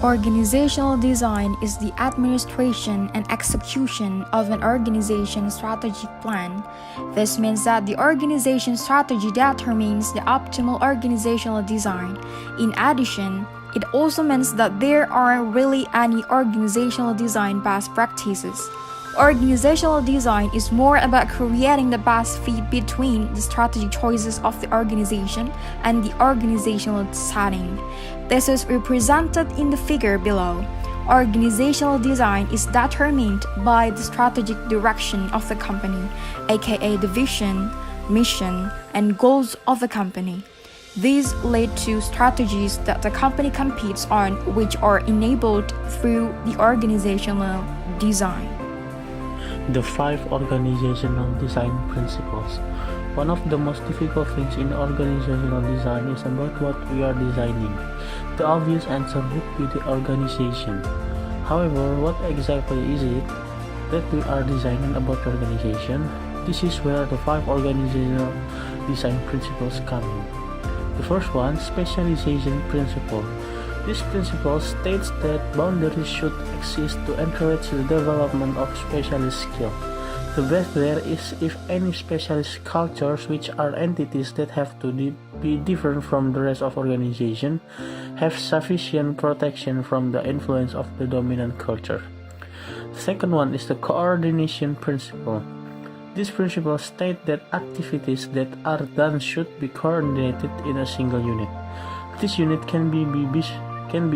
Organizational design is the administration and execution of an organization strategic plan. This means that the organization strategy determines the optimal organizational design. In addition, it also means that there aren't really any organizational design best practices. Organizational design is more about creating the best fit between the strategic choices of the organization and the organizational setting. This is represented in the figure below. Organizational design is determined by the strategic direction of the company, aka the vision, mission, and goals of the company. These lead to strategies that the company competes on, which are enabled through the organizational design. The 5 organizational design principles. One of the most difficult things in organizational design is about what we are designing. The obvious answer would be the organization. However, what exactly is it that we are designing about the organization? This is where the 5 organizational design principles come in. The first one, specialization principle. This principle states that boundaries should exist to encourage the development of specialist skill. The best there is if any specialist cultures, which are entities that have to be different from the rest of organization, have sufficient protection from the influence of the dominant culture. The second one is the coordination principle. This principle states that activities that are done should be coordinated in a single unit. This unit can be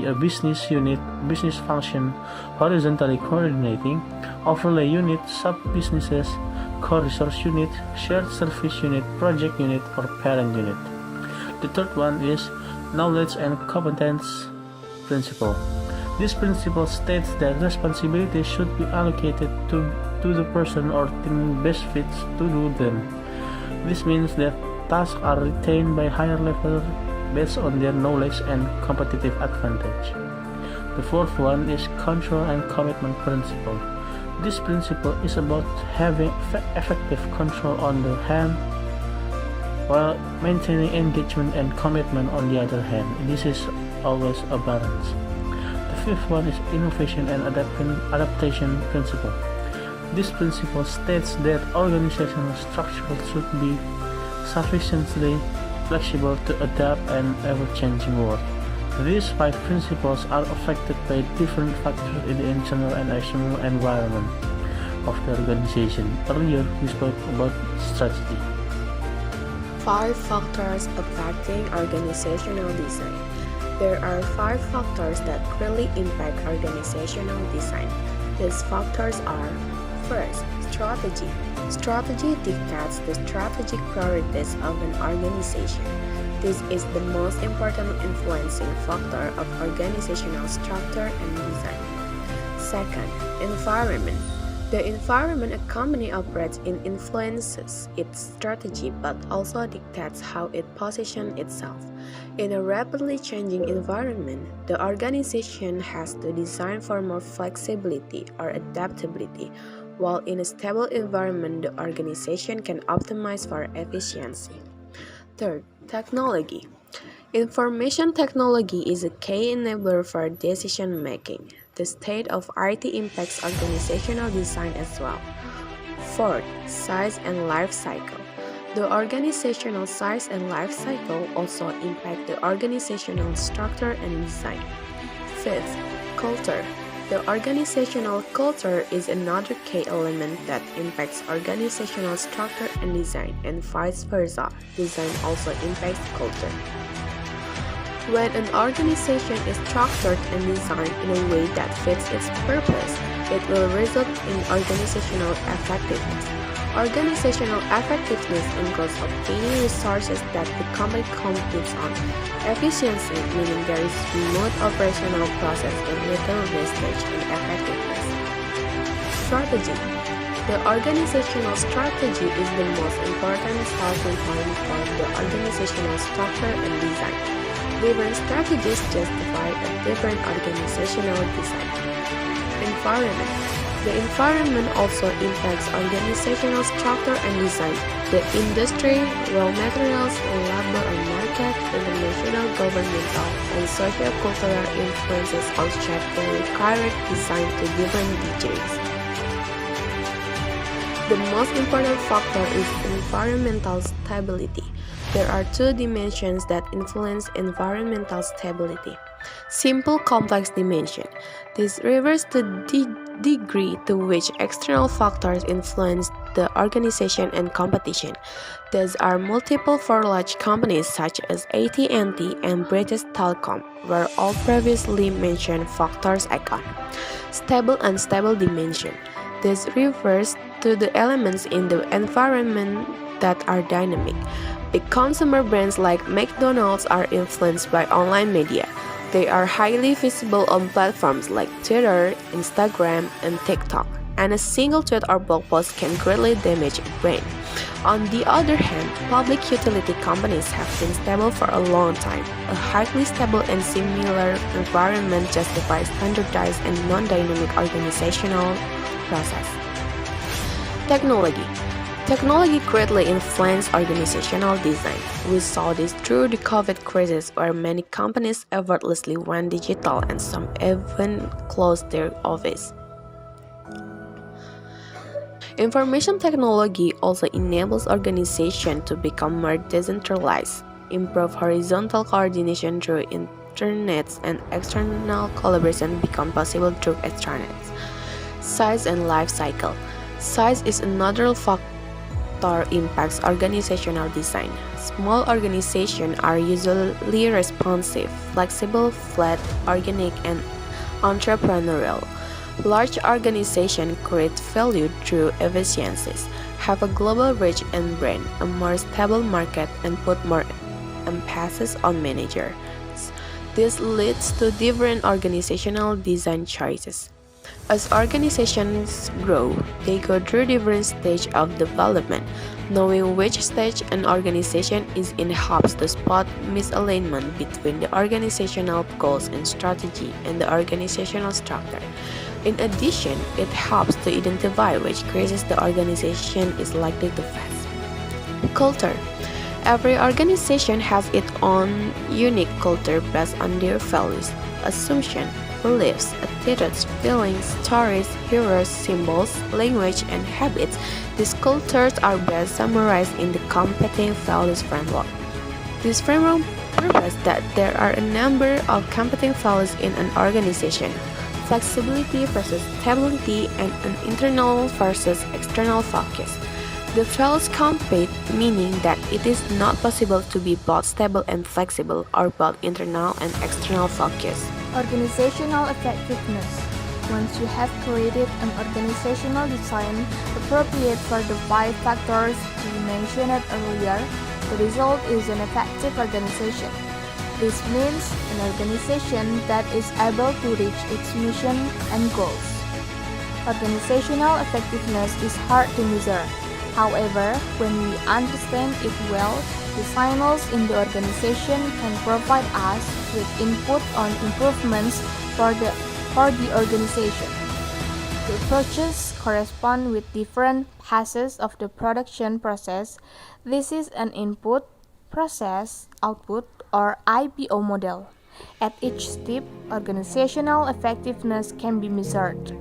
a business unit, business function, horizontally coordinating, overlay unit, sub-businesses, co-resource unit, shared service unit, project unit, or parent unit. The third one is knowledge and competence principle. This principle states that responsibilities should be allocated to the person or team best fits to do them. This means that tasks are retained by higher level based on their knowledge and competitive advantage. The fourth one is control and commitment principle. This principle is about having effective control on the hand while maintaining engagement and commitment on the other hand. This is always a balance. The fifth one is innovation and adaptation principle. This principle states that organizational structure should be sufficiently flexible to adapt an ever-changing world. These 5 principles are affected by different factors in the internal and external environment of the organization. Earlier, we spoke about strategy. 5 factors affecting organizational design. There are 5 factors that greatly impact organizational design. These factors are: first, strategy. Strategy dictates the strategic priorities of an organization. This is the most important influencing factor of organizational structure and design. Second, environment. The environment a company operates in influences its strategy but also dictates how it positions itself. In a rapidly changing environment, the organization has to design for more flexibility or adaptability, while in a stable environment, the organization can optimize for efficiency. Third, technology. Information technology is a key enabler for decision making. The state of IT impacts organizational design as well. Fourth, size and life cycle. The organizational size and life cycle also impact the organizational structure and design. Fifth, culture. The organizational culture is another key element that impacts organizational structure and design, and vice versa. Design also impacts culture. When an organization is structured and designed in a way that fits its purpose, it will result in organizational effectiveness. Organizational effectiveness includes obtaining resources that the company competes on. Efficiency, meaning there is smooth operational process and little wastage and effectiveness. Strategy. The organizational strategy is the most important starting point for the organizational structure and design. Different strategies justify a different organizational design. Environment. The environment also impacts organizational structure and design. The industry, raw materials, labor, and market market, international governmental, and socio-cultural influences on shaping career design to different degrees. The most important factor is environmental stability. There are two dimensions that influence environmental stability. Simple, complex dimension. This refers to the degree to which external factors influence the organization and competition. These are multiple for large companies such as AT&T and British Telecom, where all previously mentioned factors account. Stable and unstable dimension. This refers to the elements in the environment that are dynamic. Big consumer brands like McDonald's are influenced by online media. They are highly visible on platforms like Twitter, Instagram, and TikTok, and a single tweet or blog post can greatly damage a brand. On the other hand, public utility companies have been stable for a long time. A highly stable and similar environment justifies standardized and non-dynamic organizational process. Technology. Technology greatly influenced organizational design. We saw this through the COVID crisis, where many companies effortlessly went digital and some even closed their office. Information technology also enables organizations to become more decentralized, improve horizontal coordination through intranets, and external collaboration become possible through extranets. Size and life cycle. Size is another factor impacts organizational design. Small organizations are usually responsive, flexible, flat, organic, and entrepreneurial. Large organizations create value through efficiencies, have a global reach and brand, a more stable market, and put more emphasis on managers. This leads to different organizational design choices. As organizations grow, they go through different stages of development. Knowing which stage an organization is in helps to spot misalignment between the organizational goals and strategy and the organizational structure. In addition, it helps to identify which crisis the organization is likely to face. Culture. Every organization has its own unique culture based on their values, assumptions, beliefs, attitudes, feelings, stories, heroes, symbols, language, and habits. These cultures are best summarized in the competing values framework. This framework purposes that there are a number of competing values in an organization: flexibility versus stability, and an internal versus external focus. The values compete, meaning that it is not possible to be both stable and flexible, or both internal and external focus. Organizational effectiveness. Once you have created an organizational design appropriate for the 5 factors we mentioned earlier, the result is an effective organization. This means an organization that is able to reach its mission and goals. Organizational effectiveness is hard to measure. However, when we understand it well, the signals in the organization can provide us with input on improvements for the organization. The approaches correspond with different phases of the production process. This is an input, process, output, or IPO model. At each step, organizational effectiveness can be measured.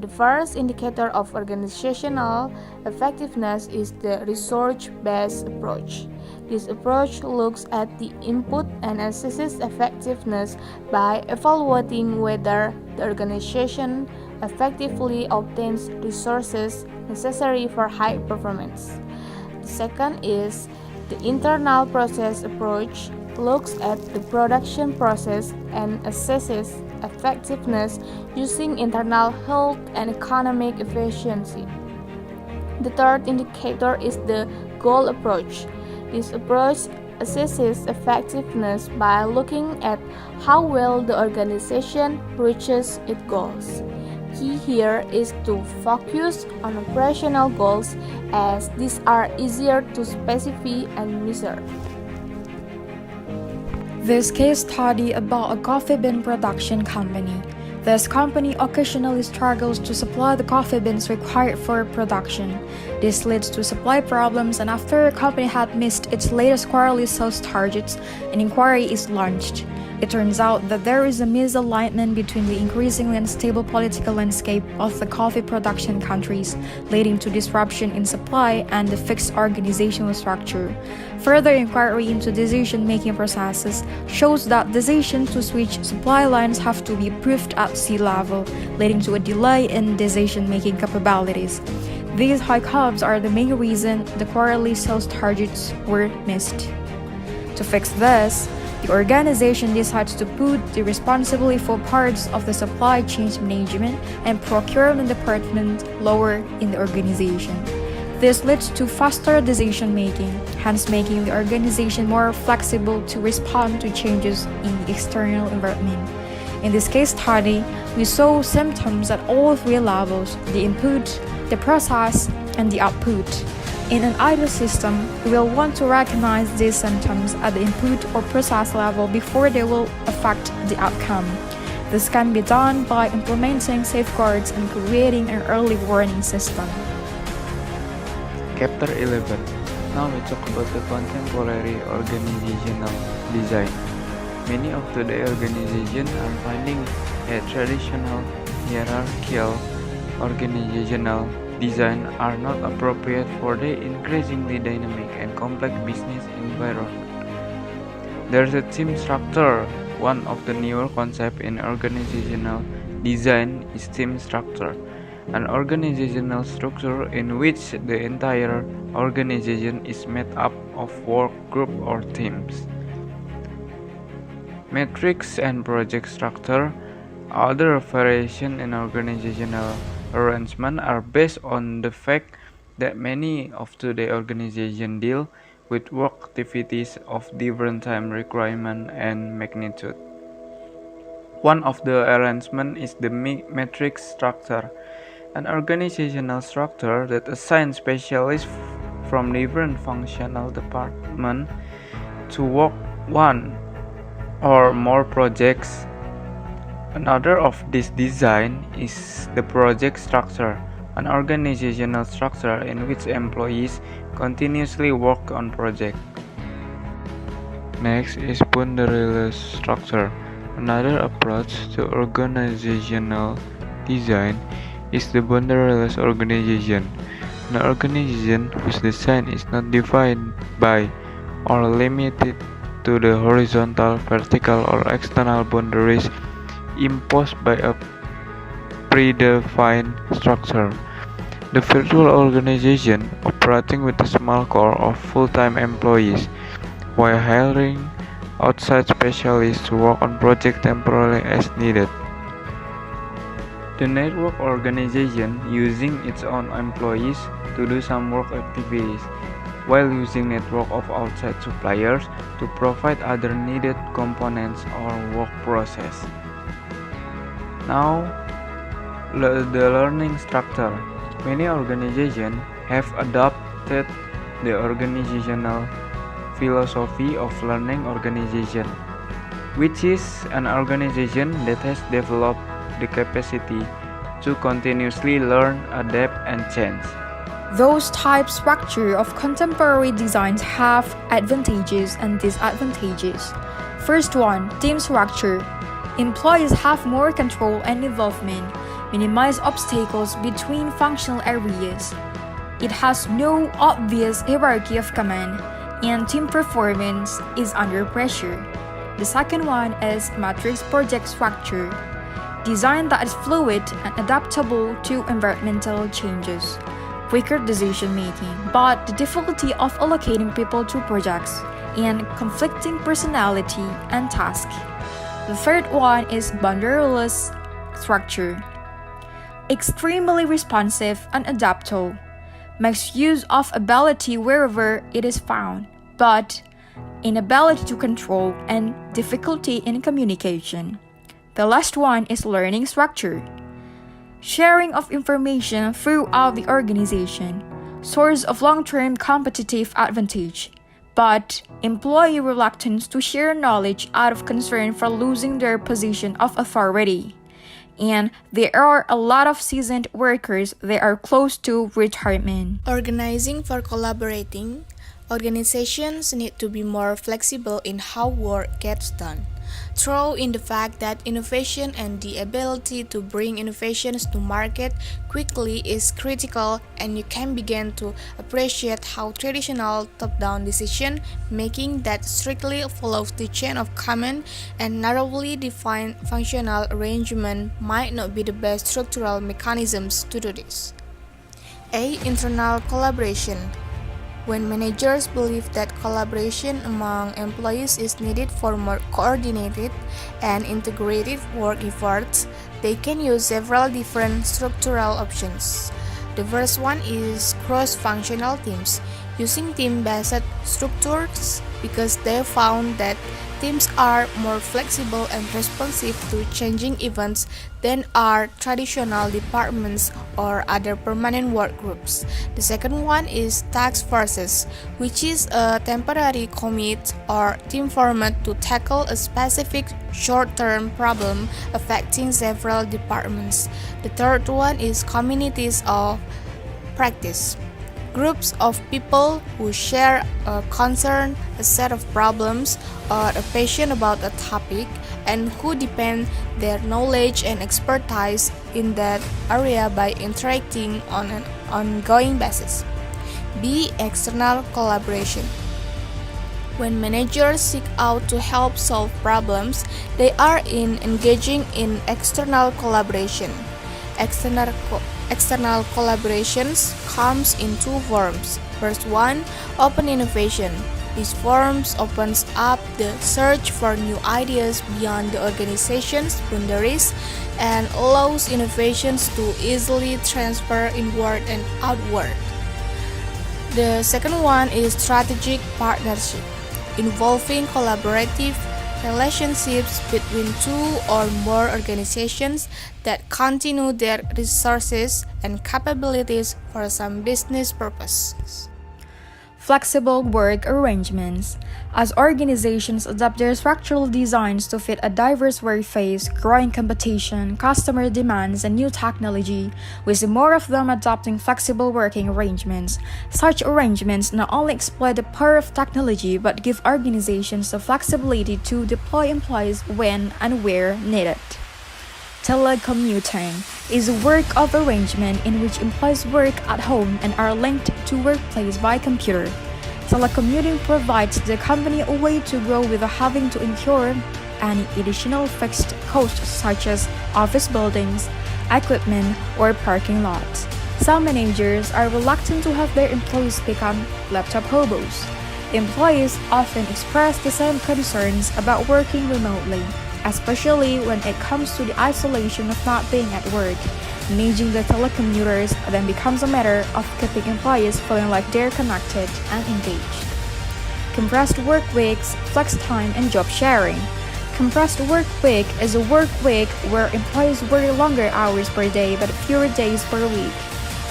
The first indicator of organizational effectiveness is the research-based approach. This approach looks at the input and assesses effectiveness by evaluating whether the organization effectively obtains resources necessary for high performance. The second is the internal process approach, looks at the production process and assesses effectiveness using internal health and economic efficiency. The third indicator is the goal approach. This approach assesses effectiveness by looking at how well the organization reaches its goals. Key here is to focus on operational goals, as these are easier to specify and measure. This case study about a coffee bean production company. This company occasionally struggles to supply the coffee beans required for production. This leads to supply problems, and after a company had missed its latest quarterly sales targets, an inquiry is launched. It turns out that there is a misalignment between the increasingly unstable political landscape of the coffee production countries, leading to disruption in supply and the fixed organizational structure. Further inquiry into decision-making processes shows that decisions to switch supply lines have to be approved at sea level, leading to a delay in decision-making capabilities. These hiccups are the main reason the quarterly sales targets were missed. To fix this, the organization decides to put the responsibility for parts of the supply chain management and procurement department lower in the organization. This leads to faster decision-making, hence making the organization more flexible to respond to changes in the external environment. In this case study, we saw symptoms at all three levels: the input, the process, and the output. In an ideal system, we will want to recognize these symptoms at the input or process level before they will affect the outcome. This can be done by implementing safeguards and creating an early warning system. Chapter 11. Now we talk about the contemporary organizational design. Many of today's organizations are finding that traditional hierarchical organizational design are not appropriate for the increasingly dynamic and complex business environment. There's a team structure. One of the newer concepts in organizational design is team structure, an organizational structure in which the entire organization is made up of work groups or teams. Matrix and project structure. Other variations in organizational arrangement are based on the fact that many of today's organizations deal with work activities of different time requirement and magnitude. One of the arrangements is the matrix structure, an organizational structure that assigns specialists from different functional departments to work one or more projects. Another of this design is the project structure, an organizational structure in which employees continuously work on projects. Next is boundaryless structure. Another approach to organizational design is the boundaryless organization, an organization whose design is not defined by or limited to the horizontal, vertical, or external boundaries imposed by a predefined structure. The virtual organization operating with a small core of full-time employees while hiring outside specialists to work on projects temporarily as needed. The network organization using its own employees to do some work activities while using network of outside suppliers to provide other needed components or work process. Now, the learning structure. Many organizations have adopted the organizational philosophy of learning organization, which is an organization that has developed the capacity to continuously learn, adapt, and change. Those type structure of contemporary designs have advantages and disadvantages. First one, team structure. Employees have more control and involvement, minimize obstacles between functional areas. It has no obvious hierarchy of command, and team performance is under pressure. The second one is matrix project structure. Design that is fluid and adaptable to environmental changes. Quicker decision making, but the difficulty of allocating people to projects and conflicting personality and task. The third one is boundaryless structure. Extremely responsive and adaptable. Makes use of ability wherever it is found, but inability to control and difficulty in communication. The last one is learning structure. Sharing of information throughout the organization, source of long-term competitive advantage, but employee reluctance to share knowledge out of concern for losing their position of authority. and there are a lot of seasoned workers that are close to retirement. Organizing for collaborating, organizations need to be more flexible in how work gets done. Throw in the fact that innovation and the ability to bring innovations to market quickly is critical, and you can begin to appreciate how traditional top-down decision making that strictly follows the chain of command and narrowly defined functional arrangement might not be the best structural mechanisms to do this. A. Internal collaboration. When managers believe that collaboration among employees is needed for more coordinated and integrated work efforts, they can use several different structural options. The first one is cross-functional teams, using team-based structures because they found that teams are more flexible and responsive to changing events than are traditional departments or other permanent work groups. The second one is task forces, which is a temporary commit or team format to tackle a specific short-term problem affecting several departments. The third one is communities of practice. Groups of people who share a concern, a set of problems, or a passion about a topic, and who depend their knowledge and expertise in that area by interacting on an ongoing basis. B. External collaboration. When managers seek out to help solve problems, they are engaging in external collaboration. External collaborations comes in two forms. First one, open innovation. These forms opens up the search for new ideas beyond the organization's boundaries and allows innovations to easily transfer inward and outward. The second one is strategic partnership, involving collaborative relationships between two or more organizations that continue their resources and capabilities for some business purposes. Flexible work arrangements. As organizations adapt their structural designs to fit a diverse workplace, growing competition, customer demands, and new technology, we see more of them adopting flexible working arrangements. Such arrangements not only exploit the power of technology but give organizations the flexibility to deploy employees when and where needed. Telecommuting is a work of arrangement in which employees work at home and are linked to workplace by computer. Telecommuting provides the company a way to grow without having to incur any additional fixed costs such as office buildings, equipment, or parking lots. Some managers are reluctant to have their employees become laptop hobos. Employees often express the same concerns about working remotely, especially when it comes to the isolation of not being at work. Managing the telecommuters then becomes a matter of keeping employees feeling like they're connected and engaged. Compressed work weeks, flex time, and job sharing. Compressed work week is a work week where employees work longer hours per day but fewer days per week.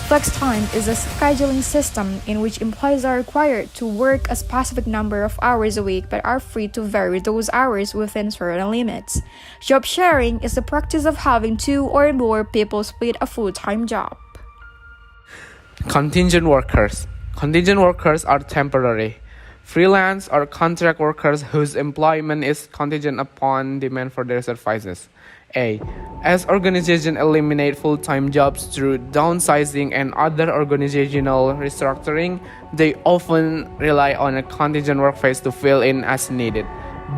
Flex time is a scheduling system in which employees are required to work a specific number of hours a week but are free to vary those hours within certain limits. Job sharing is the practice of having two or more people split a full-time job. Contingent workers. Contingent workers are temporary, freelance or contract workers whose employment is contingent upon demand for their services. A. As organizations eliminate full-time jobs through downsizing and other organizational restructuring, they often rely on a contingent workforce to fill in as needed.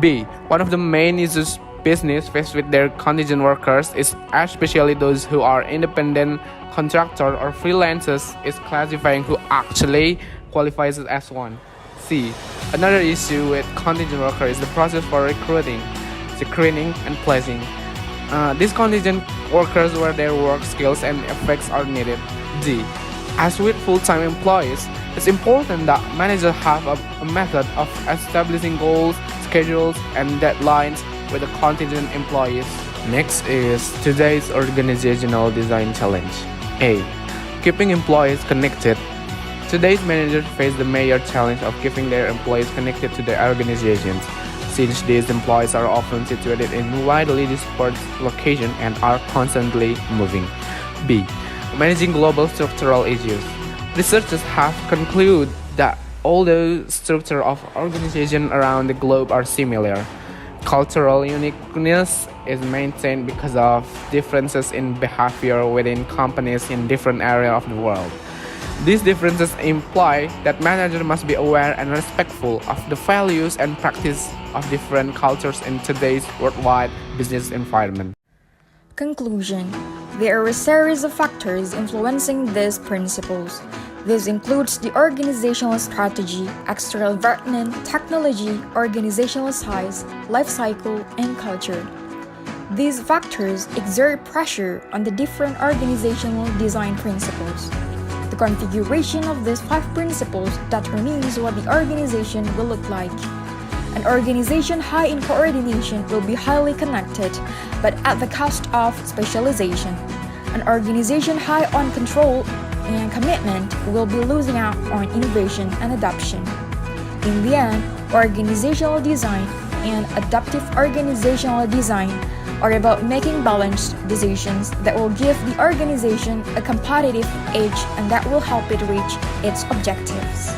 B. One of the main issues business face with their contingent workers is especially those who are independent contractor or freelancers is classifying who actually qualifies as one. C. Another issue with contingent workers is the process for recruiting, screening, and placing. These contingent workers where their work skills and effects are needed. D. As with full-time employees, it's important that managers have a method of establishing goals, schedules, and deadlines with the contingent employees. Next is today's organizational design challenge. A. Keeping employees connected. Today's managers face the major challenge of keeping their employees connected to their organizations. since these employees are often situated in widely dispersed locations and are constantly moving. B. Managing global structural issues. Researchers have concluded that although structure of organizations around the globe are similar, cultural uniqueness is maintained because of differences in behavior within companies in different areas of the world. These differences imply that managers must be aware and respectful of the values and practice of different cultures in today's worldwide business environment. Conclusion. There are a series of factors influencing these principles. This includes the organizational strategy, external environment, technology, organizational size, life cycle, and culture. These factors exert pressure on the different organizational design principles. The configuration of these 5 principles determines what the organization will look like. An organization high in coordination will be highly connected, but at the cost of specialization. An organization high on control and commitment will be losing out on innovation and adoption. In the end, organizational design and adaptive organizational design are about making balanced decisions that will give the organization a competitive edge and that will help it reach its objectives.